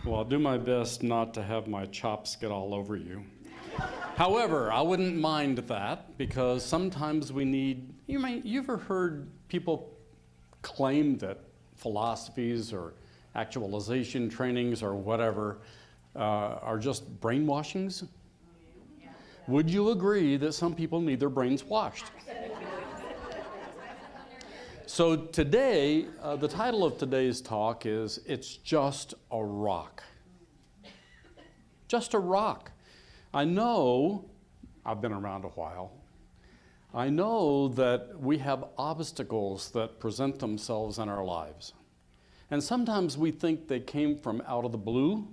Well, I'll do my best not to have my chops get all over you. However, I wouldn't mind that because sometimes we need, you ever heard people claim that philosophies or actualization trainings or whatever are just brainwashings? Would you agree that some people need their brains washed? So today, the title of today's talk is, It's Just a Rock. Just a rock. I know, I've been around a while, I know that we have obstacles that present themselves in our lives. And sometimes we think they came from out of the blue,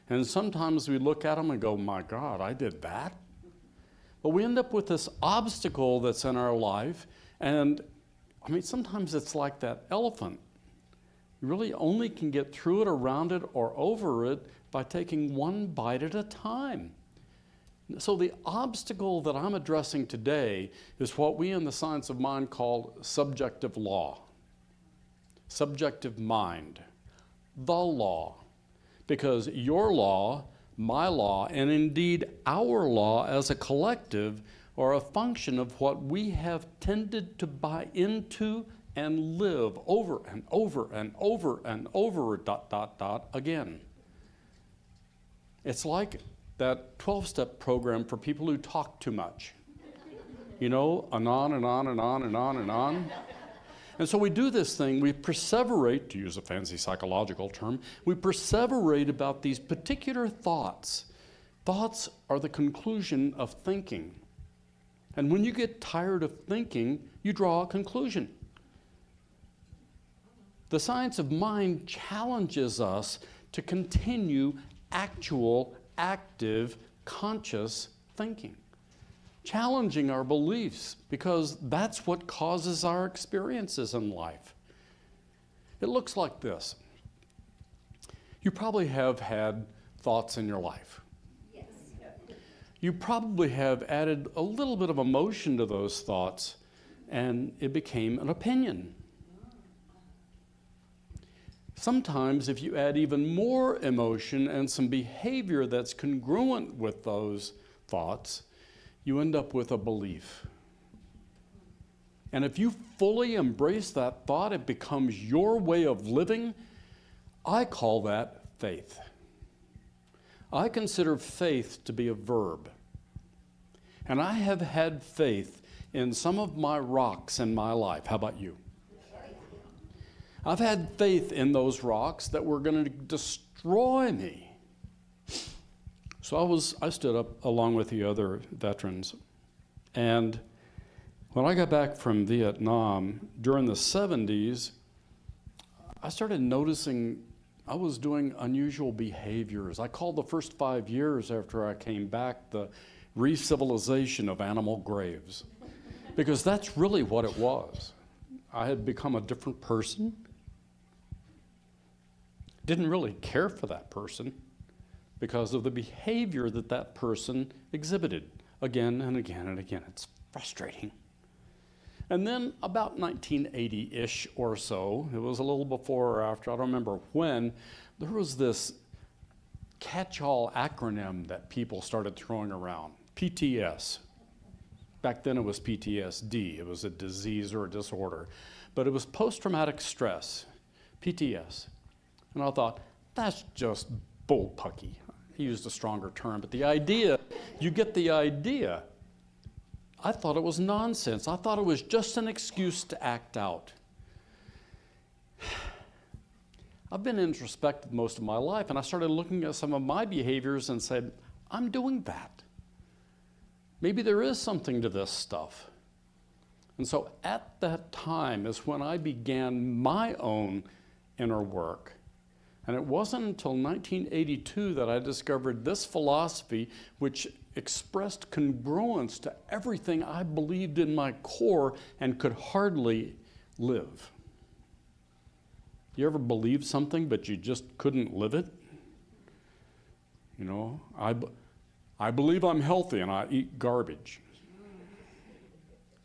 and sometimes we look at them and go, my God, I did that? But we end up with this obstacle that's in our life, and sometimes it's like that elephant. You really only can get through it, around it, or over it by taking one bite at a time. So the obstacle that I'm addressing today is what we in the science of mind call subjective law. Subjective mind. The law. Because your law, my law, and indeed our law as a collective are a function of what we have tended to buy into and live over and over and over and over again. It's like that 12-step program for people who talk too much. And on and on and on and on and on. And so we do this thing, we perseverate, to use a fancy psychological term, we perseverate about these particular thoughts. Thoughts are the conclusion of thinking. And when you get tired of thinking, you draw a conclusion. The science of mind challenges us to continue actual, active, conscious thinking. Challenging our beliefs, because that's what causes our experiences in life. It looks like this. You probably have had thoughts in your life. Yes. You probably have added a little bit of emotion to those thoughts, and it became an opinion. Sometimes if you add even more emotion and some behavior that's congruent with those thoughts, you end up with a belief. And if you fully embrace that thought, it becomes your way of living. I call that faith. I consider faith to be a verb. And I have had faith in some of my rocks in my life. How about you? I've had faith in those rocks that were going to destroy me. So I stood up along with the other veterans. And when I got back from Vietnam during the 70s, I started noticing I was doing unusual behaviors. I called the first 5 years after I came back the re-civilization of animal graves, because that's really what it was. I had become a different person. Didn't really care for that person because of the behavior that that person exhibited again and again and again. It's frustrating. And then about 1980-ish or so, it was a little before or after, I don't remember when, there was this catch-all acronym that people started throwing around, PTS. Back then it was PTSD, it was a disease or a disorder. But it was post-traumatic stress, PTS. And I thought, that's just bullpucky. He used a stronger term, but the idea, you get the idea. I thought it was nonsense. I thought it was just an excuse to act out. I've been introspective most of my life, and I started looking at some of my behaviors and said, I'm doing that. Maybe there is something to this stuff. And so at that time is when I began my own inner work. And it wasn't until 1982 that I discovered this philosophy, which expressed congruence to everything I believed in my core and could hardly live. You ever believe something but you just couldn't live it? I believe I'm healthy and I eat garbage.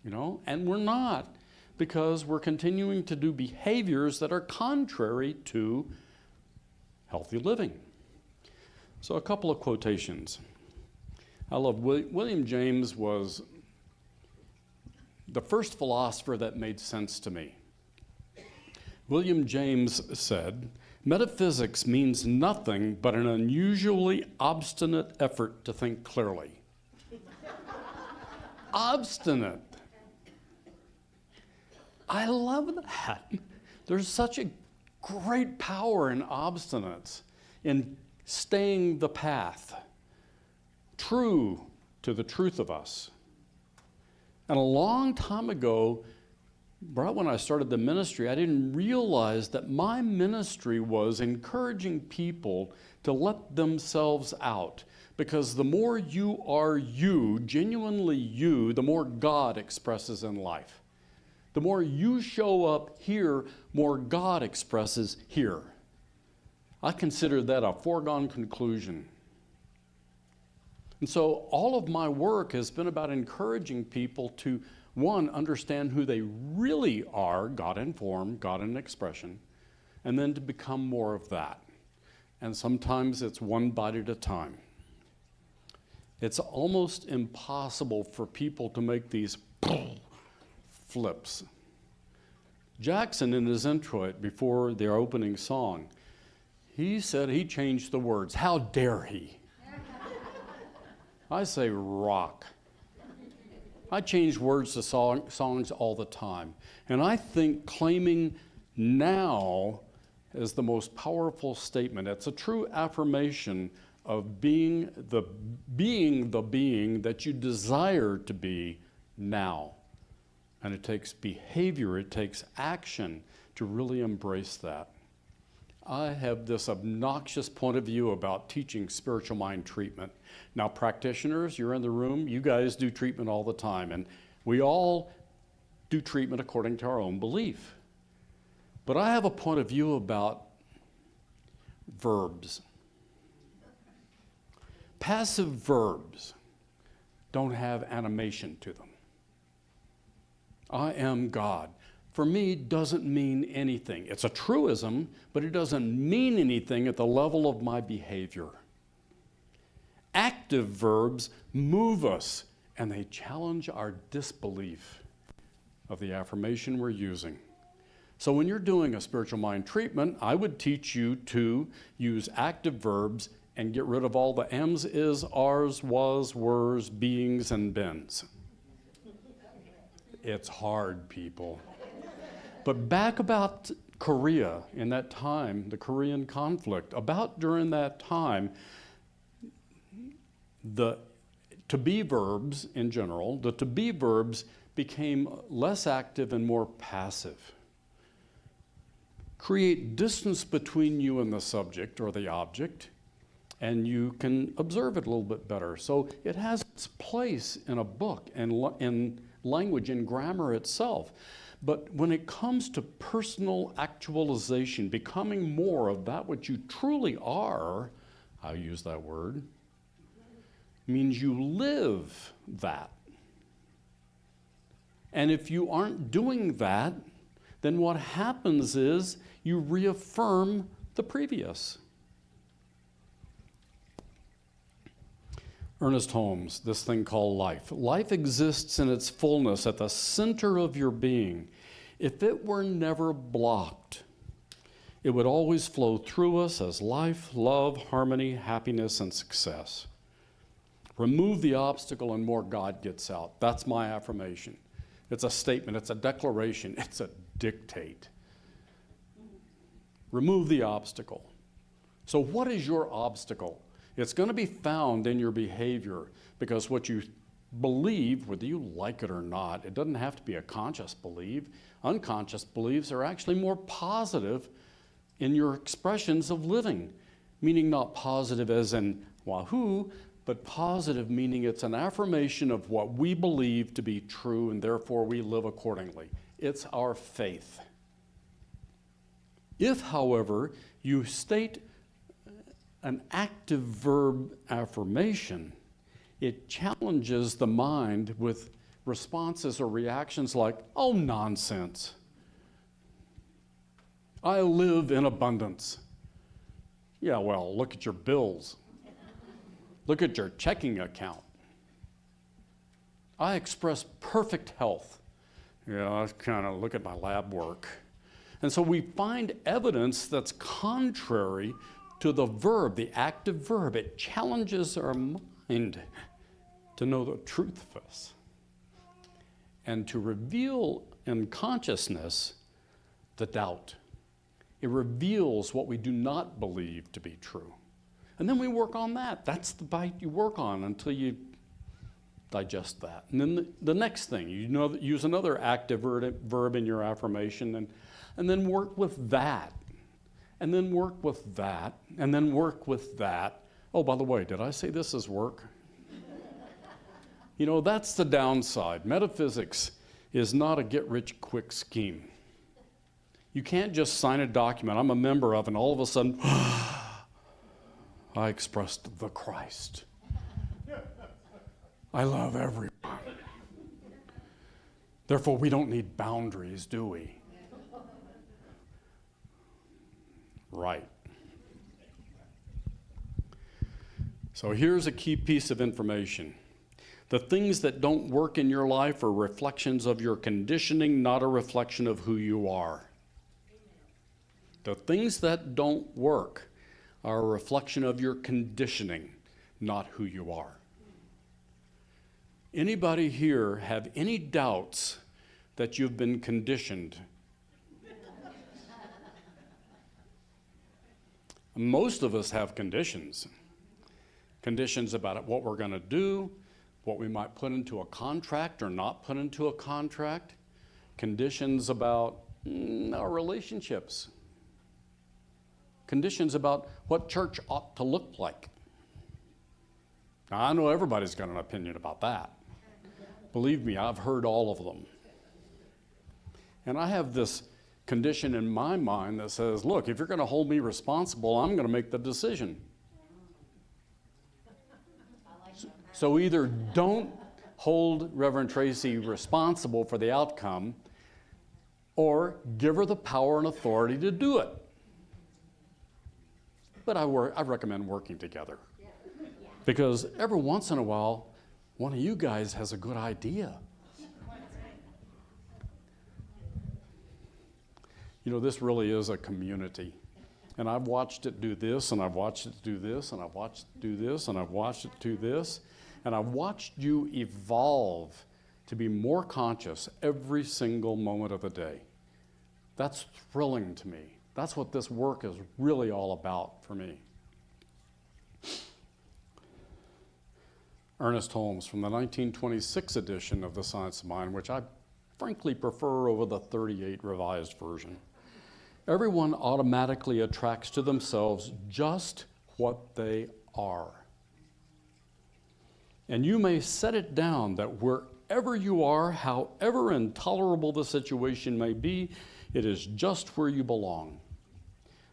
And we're not, because we're continuing to do behaviors that are contrary to healthy living. So a couple of quotations. I love William James was the first philosopher that made sense to me. William James said, "Metaphysics means nothing but an unusually obstinate effort to think clearly." Obstinate. I love that. There's such a great power in obstinance, in staying the path, true to the truth of us. And a long time ago, right when I started the ministry, I didn't realize that my ministry was encouraging people to let themselves out. Because the more you are you, genuinely you, the more God expresses in life. The more you show up here, more God expresses here. I consider that a foregone conclusion. And so all of my work has been about encouraging people to, one, understand who they really are, God in form, God in expression, and then to become more of that. And sometimes it's one bite at a time. It's almost impossible for people to make these flips. Jackson, in his introit before their opening song, he said he changed the words. How dare he? I say rock. I change words to songs all the time. And I think claiming now is the most powerful statement. It's a true affirmation of being the being that you desire to be now. And it takes behavior, it takes action to really embrace that. I have this obnoxious point of view about teaching spiritual mind treatment. Now, practitioners, you're in the room, you guys do treatment all the time, and we all do treatment according to our own belief. But I have a point of view about verbs. Passive verbs don't have animation to them. I am God. For me, doesn't mean anything. It's a truism, but it doesn't mean anything at the level of my behavior. Active verbs move us, and they challenge our disbelief of the affirmation we're using. So when you're doing a spiritual mind treatment, I would teach you to use active verbs and get rid of all the ams, is, ares, was, wers, beings, and beens. It's hard, people. But back about Korea in that time, the Korean conflict, about during that time, the to-be verbs in general, the to-be verbs became less active and more passive. Create distance between you and the subject or the object, and you can observe it a little bit better. So it has its place in a book and in language and grammar itself. But when it comes to personal actualization, becoming more of that which you truly are, I'll use that word, means you live that. And if you aren't doing that, then what happens is you reaffirm the previous. Ernest Holmes, this thing called life. Life exists in its fullness at the center of your being. If it were never blocked, it would always flow through us as life, love, harmony, happiness, and success. Remove the obstacle and more God gets out. That's my affirmation. It's a statement, it's a declaration, it's a dictate. Remove the obstacle. So what is your obstacle? It's going to be found in your behavior, because what you believe, whether you like it or not, it doesn't have to be a conscious belief. Unconscious beliefs are actually more positive in your expressions of living, meaning not positive as in wahoo, but positive meaning it's an affirmation of what we believe to be true, and therefore we live accordingly. It's our faith. If, however, you state an active verb affirmation, it challenges the mind with responses or reactions like, oh, nonsense. I live in abundance. Yeah, well, look at your bills. Look at your checking account. I express perfect health. I kind of look at my lab work. And so we find evidence that's contrary to the verb, the active verb. It challenges our mind to know the truth of us and to reveal in consciousness the doubt. It reveals what we do not believe to be true. And then we work on that. That's the bite you work on until you digest that. And then the next thing, use another active verb in your affirmation and then work with that. And then work with that. And then work with that. Oh, by the way, did I say this is work? That's the downside. Metaphysics is not a get-rich-quick scheme. You can't just sign a document I'm a member of, and all of a sudden, I expressed the Christ. I love everyone. Therefore, we don't need boundaries, do we? Right. So here's a key piece of information. The things that don't work in your life are reflections of your conditioning, not a reflection of who you are. The things that don't work are a reflection of your conditioning, not who you are. Anybody here have any doubts that you've been conditioned? Most of us have conditions. Conditions about what we're going to do, what we might put into a contract or not put into a contract. Conditions about our relationships. Conditions about what church ought to look like. Now, I know everybody's got an opinion about that. Believe me, I've heard all of them. And I have this condition in my mind that says, look, if you're going to hold me responsible, I'm going to make the decision. So either don't hold Reverend Tracy responsible for the outcome, or give her the power and authority to do it. But I recommend working together. Because every once in a while, one of you guys has a good idea. This really is a community. And I've watched it do this, and I've watched it do this, and I've watched it do this, and I've watched it do this. And I've watched you evolve to be more conscious every single moment of the day. That's thrilling to me. That's what this work is really all about for me. Ernest Holmes from the 1926 edition of The Science of Mind, which I frankly prefer over the 38 revised version. Everyone automatically attracts to themselves just what they are. And you may set it down that wherever you are, however intolerable the situation may be, it is just where you belong.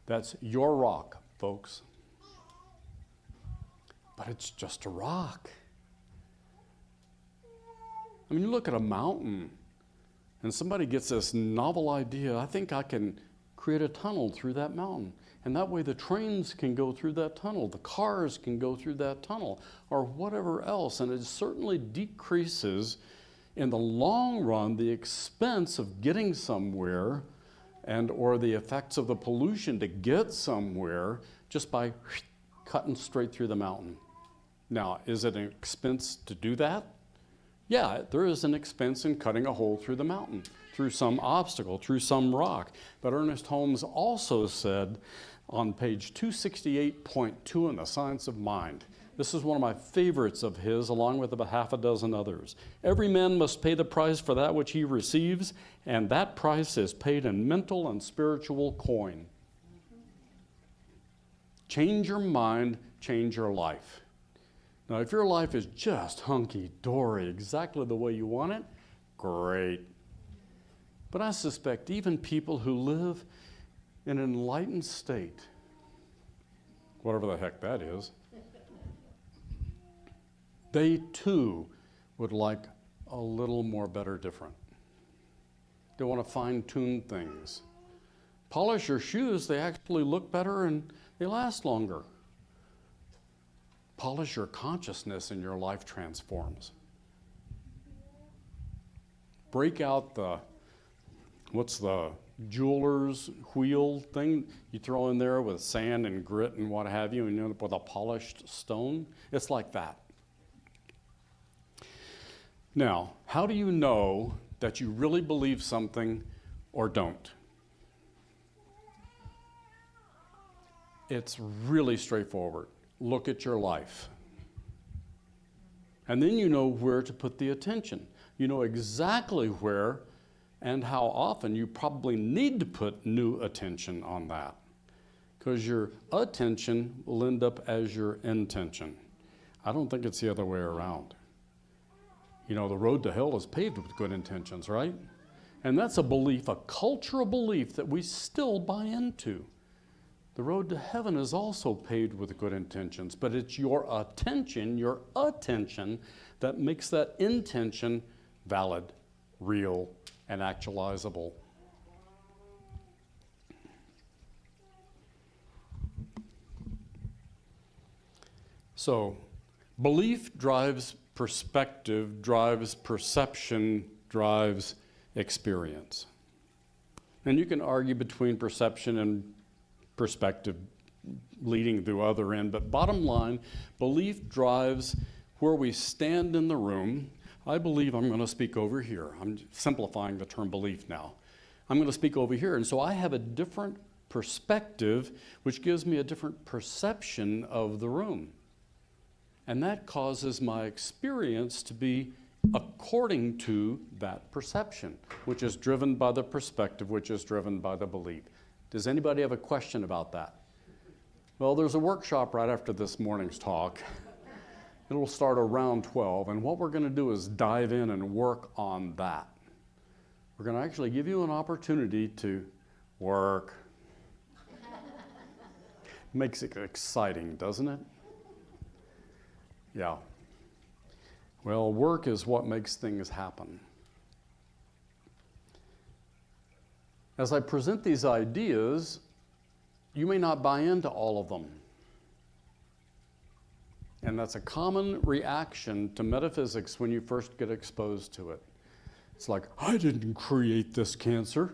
That's your rock, folks. But it's just a rock. I mean, you look at a mountain, and somebody gets this novel idea, I think I can create a tunnel through that mountain. And that way the trains can go through that tunnel, the cars can go through that tunnel, or whatever else. And it certainly decreases, in the long run, the expense of getting somewhere or the effects of the pollution to get somewhere just by cutting straight through the mountain. Now, is it an expense to do that? Yeah, there is an expense in cutting a hole through the mountain, through some obstacle, through some rock. But Ernest Holmes also said on page 268.2 in The Science of Mind, this is one of my favorites of his, along with about half a dozen others. Every man must pay the price for that which he receives, and that price is paid in mental and spiritual coin. Change your mind, change your life. Now, if your life is just hunky-dory, exactly the way you want it, great. But I suspect even people who live in an enlightened state, whatever the heck that is, they too would like a little more better different. They want to fine-tune things. Polish your shoes, they actually look better and they last longer. polish your consciousness and your life transforms. Break out what's the jeweler's wheel thing you throw in there with sand and grit and what have you, and you end up with a polished stone? It's like that. Now, how do you know that you really believe something or don't? It's really straightforward. Look at your life. And then you know where to put the attention. You know exactly where and how often you probably need to put new attention on that. Because your attention will end up as your intention. I don't think it's the other way around. You know, the road to hell is paved with good intentions, right? And that's a belief, a cultural belief that we still buy into. The road to heaven is also paved with good intentions, but it's your attention that makes that intention valid, real, and actualizable. So, belief drives perspective, drives perception, drives experience. And you can argue between perception and perspective leading to other end, but bottom line, belief drives where we stand in the room. I believe I'm going to speak over here. I'm simplifying the term belief now. I'm going to speak over here, and so I have a different perspective, which gives me a different perception of the room. And that causes my experience to be according to that perception, which is driven by the perspective, which is driven by the belief. Does anybody have a question about that? Well, there's a workshop right after this morning's talk. It'll start around 12, and what we're going to do is dive in and work on that. We're going to actually give you an opportunity to work. Makes it exciting, doesn't it? Yeah. Well, work is what makes things happen. As I present these ideas, you may not buy into all of them. And that's a common reaction to metaphysics when you first get exposed to it. It's like, I didn't create this cancer.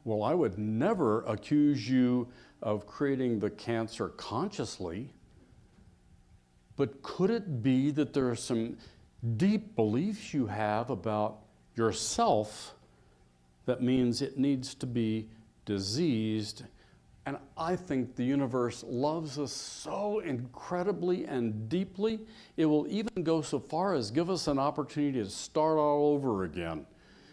Well, I would never accuse you of creating the cancer consciously, but could it be that there are some deep beliefs you have about yourself that means it needs to be diseased? And I think the universe loves us so incredibly and deeply, it will even go so far as give us an opportunity to start all over again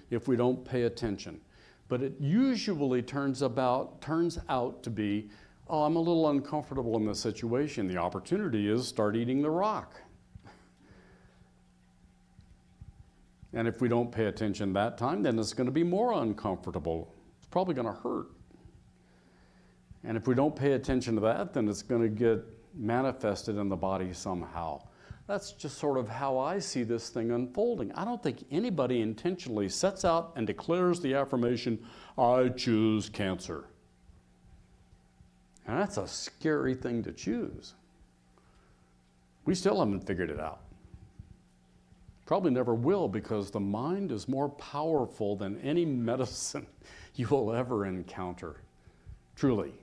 if we don't pay attention. But it usually turns out to be, oh, I'm a little uncomfortable in this situation. The opportunity is start eating the rock. And if we don't pay attention that time, then it's going to be more uncomfortable. It's probably going to hurt. And if we don't pay attention to that, then it's going to get manifested in the body somehow. That's just sort of how I see this thing unfolding. I don't think anybody intentionally sets out and declares the affirmation, I choose cancer. And that's a scary thing to choose. We still haven't figured it out. Probably never will, because the mind is more powerful than any medicine you will ever encounter. Truly.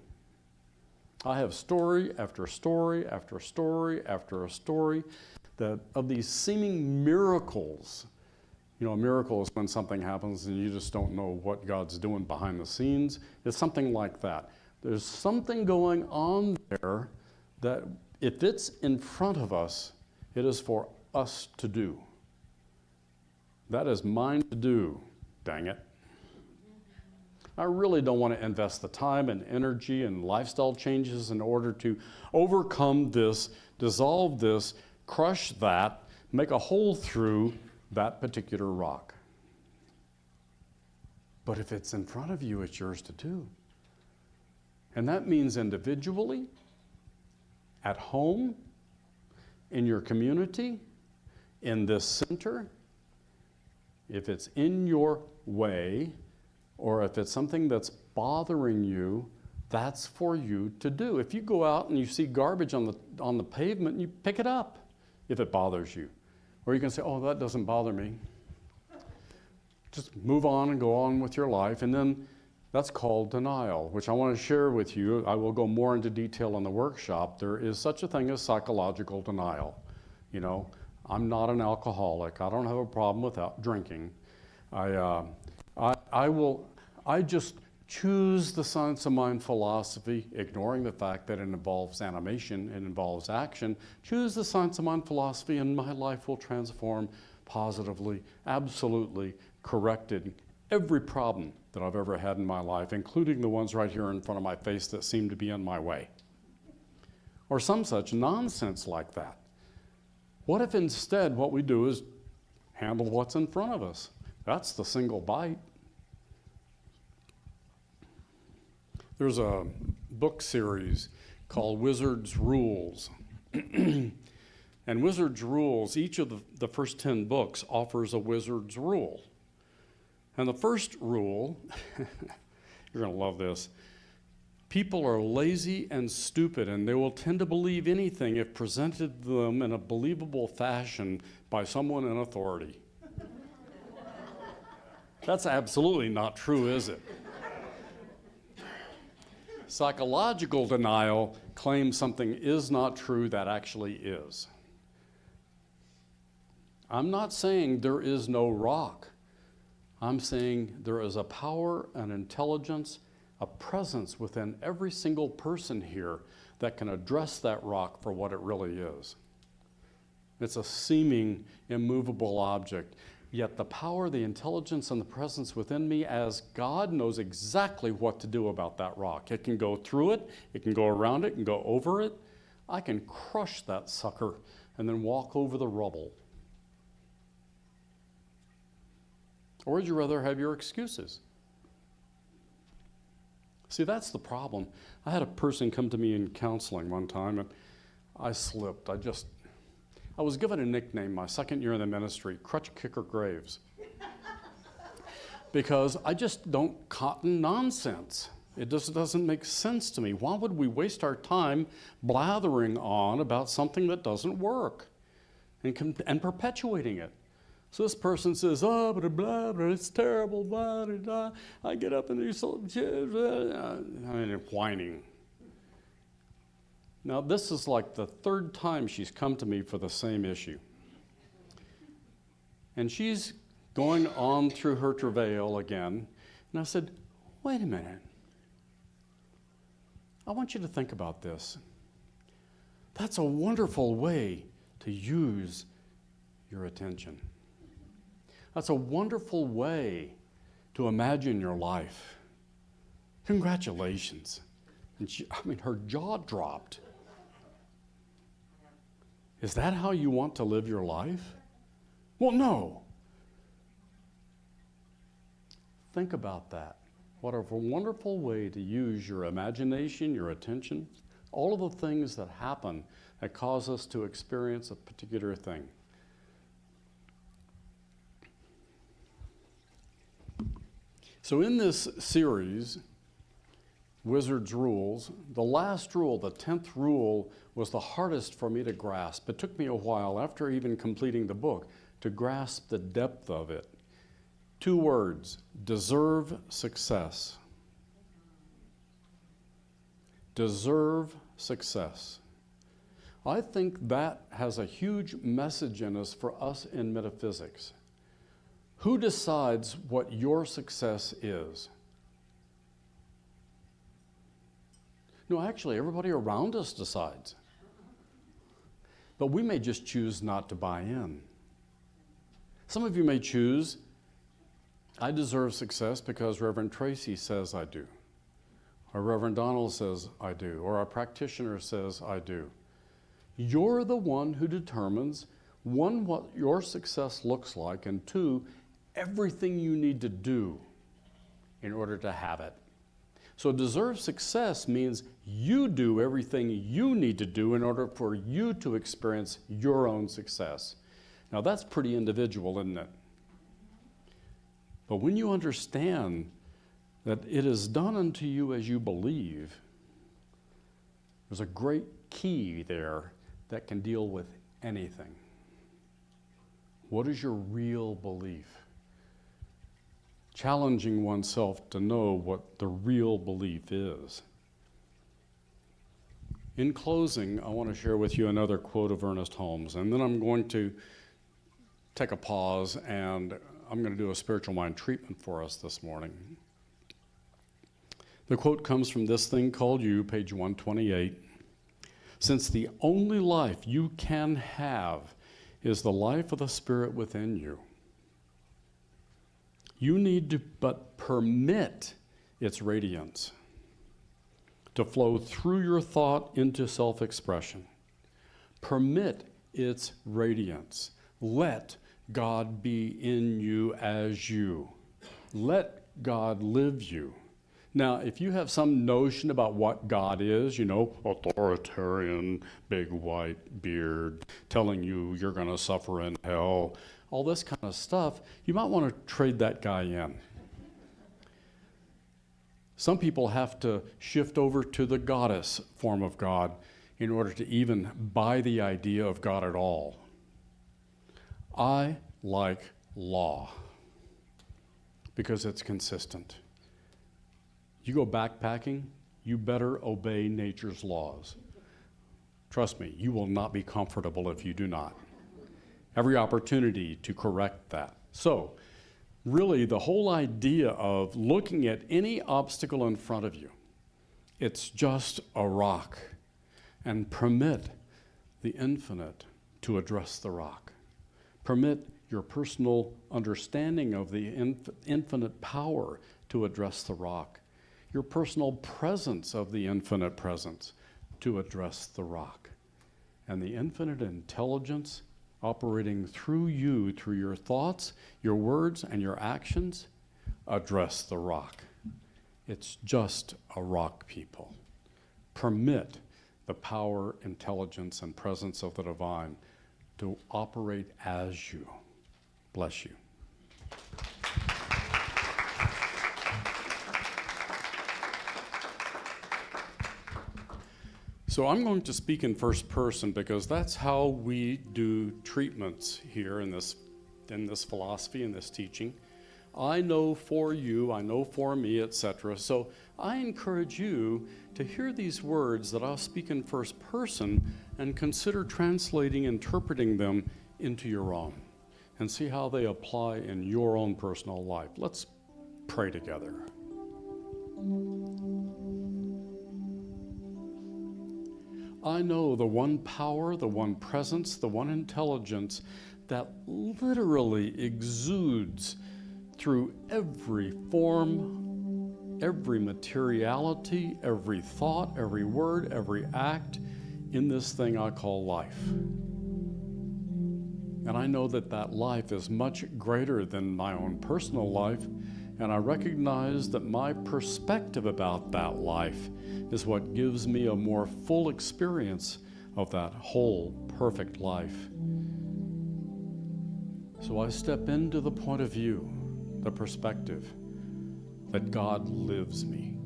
I have story after story after story after story that of these seeming miracles. You know, a miracle is when something happens and you just don't know what God's doing behind the scenes. It's something like that. There's something going on there that if it's in front of us, it is for us to do. That is mine to do, dang it. I really don't want to invest the time and energy and lifestyle changes in order to overcome this, dissolve this, crush that, make a hole through that particular rock. But if it's in front of you, it's yours to do. And that means individually, at home, in your community, in this center. If it's in your way, or if it's something that's bothering you, That's for you to do. If you go out and you see garbage on the pavement, you pick it up if it bothers you. Or you can say, oh, that doesn't bother me. Just move on and go on with your life. And then that's called denial, which I want to share with you. I will go more into detail in the workshop. There is such a thing as psychological denial. You know, I'm not an alcoholic. I don't have a problem without drinking. I just choose the science of mind philosophy, ignoring the fact that it involves animation, it involves action. Choose the science of mind philosophy and my life will transform positively, absolutely corrected every problem that I've ever had in my life, including the ones right here in front of my face that seem to be in my way. Or some such nonsense like that. What if instead what we do is handle what's in front of us? That's the single bite. There's a book series called Wizard's Rules. And Wizard's Rules, each of the first 10 books offers a wizard's rule. And the first rule, you're going to love this, people are lazy and stupid, and they will tend to believe anything if presented to them in a believable fashion by someone in authority. That's absolutely not true, is it? Psychological denial claims something is not true that actually is. I'm not saying there is no rock. I'm saying there is a power, an intelligence, a presence within every single person here that can address that rock for what it really is. It's a seeming immovable object, yet the power, the intelligence, and the presence within me as God knows exactly what to do about that rock. It can go through it, it can go around it, it can go over it. I can crush that sucker and then walk over the rubble. Or would you rather have your excuses? See, that's the problem. I had a person come to me in counseling one time, and I slipped. I was given a nickname my second year in the ministry, Crutch Kicker Graves, because I just don't cotton nonsense. It just doesn't make sense to me. Why would we waste our time blathering on about something that doesn't work and perpetuating it? So this person says, oh, blah, blah, blah, it's terrible, blah, blah, blah. I get up and do something, whining. Now, this is like the third time she's come to me for the same issue. And she's going on through her travail again. And I said, wait a minute. I want you to think about this. That's a wonderful way to use your attention. That's a wonderful way to imagine your life. Congratulations. And her jaw dropped. Is that how you want to live your life? Well, no. Think about that. What a wonderful way to use your imagination, your attention, all of the things that happen that cause us to experience a particular thing. So in this series, Wizard's Rules, the last rule, the 10th rule, was the hardest for me to grasp. It took me a while, after even completing the book, to grasp the depth of it. 2 words, deserve success. Deserve success. I think that has a huge message in us for us in metaphysics. Who decides what your success is? No, actually, everybody around us decides. But we may just choose not to buy in. Some of you may choose, I deserve success because Reverend Tracy says I do. Or Reverend Donald says I do. Or a practitioner says I do. You're the one who determines, 1, what your success looks like, and 2, everything you need to do in order to have it. So deserve success means you do everything you need to do in order for you to experience your own success. Now that's pretty individual, isn't it? But when you understand that it is done unto you as you believe, there's a great key there that can deal with anything. What is your real belief? Challenging oneself to know what the real belief is. In closing, I want to share with you another quote of Ernest Holmes, and then I'm going to take a pause and I'm going to do a spiritual mind treatment for us this morning. The quote comes from This Thing Called You, page 128. Since the only life you can have is the life of the Spirit within you, you need to but permit its radiance to flow through your thought into self-expression. Permit its radiance. Let God be in you as you. Let God live you. Now, if you have some notion about what God is, authoritarian, big white beard, telling you you're going to suffer in hell, all this kind of stuff, you might want to trade that guy in. Some people have to shift over to the goddess form of God in order to even buy the idea of God at all. I like law because it's consistent. You go backpacking, you better obey nature's laws. Trust me, you will not be comfortable if you do not. Every opportunity to correct that. So, really, the whole idea of looking at any obstacle in front of you, it's just a rock, and permit the infinite to address the rock. Permit your personal understanding of the infinite power to address the rock. Your personal presence of the infinite presence to address the rock. And the infinite intelligence operating through you, through your thoughts, your words, and your actions, address the rock. It's just a rock, people. Permit the power, intelligence, and presence of the divine to operate as you. Bless you. So I'm going to speak in first person because that's how we do treatments here in this philosophy, in this teaching. I know for you, I know for me, etc. So I encourage you to hear these words that I'll speak in first person and consider translating, interpreting them into your own and see how they apply in your own personal life. Let's pray together. I know the one power, the one presence, the one intelligence that literally exudes through every form, every materiality, every thought, every word, every act in this thing I call life. And I know that that life is much greater than my own personal life, and I recognize that my perspective about that life is what gives me a more full experience of that whole perfect life. So I step into the point of view, the perspective, that God lives me,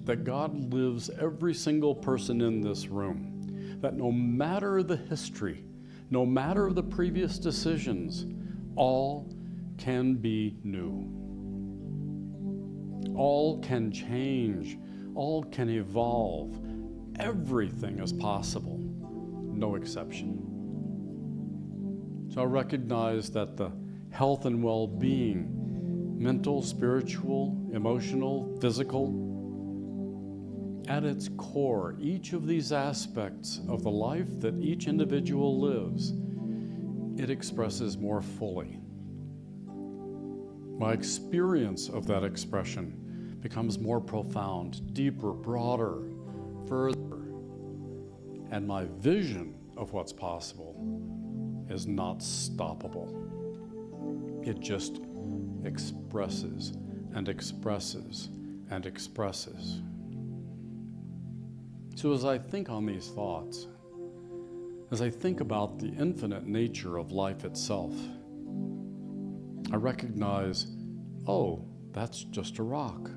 that God lives every single person in this room, that no matter the history, no matter the previous decisions, all can be new. All can change, all can evolve. Everything is possible, no exception. So I recognize that the health and well-being, mental, spiritual, emotional, physical, at its core, each of these aspects of the life that each individual lives, it expresses more fully. My experience of that expression becomes more profound, deeper, broader, further. And my vision of what's possible is not stoppable. It just expresses and expresses and expresses. So as I think on these thoughts, as I think about the infinite nature of life itself, I recognize, oh, that's just a rock.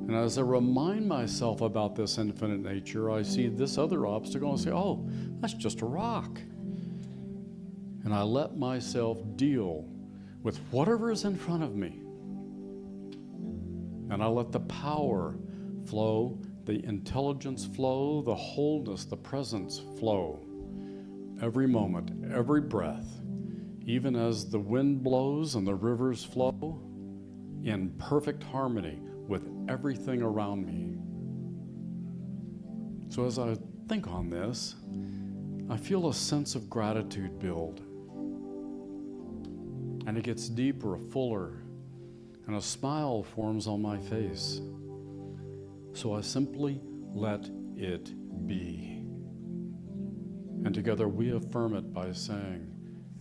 And as I remind myself about this infinite nature, I see this other obstacle and say, oh, that's just a rock. And I let myself deal with whatever is in front of me. And I let the power flow, the intelligence flow, the wholeness, the presence flow. Every moment, every breath, even as the wind blows and the rivers flow, in perfect harmony with everything around me. So as I think on this, I feel a sense of gratitude build. And it gets deeper, fuller, and a smile forms on my face. So I simply let it be. And together we affirm it by saying,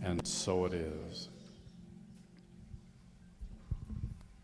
and so it is.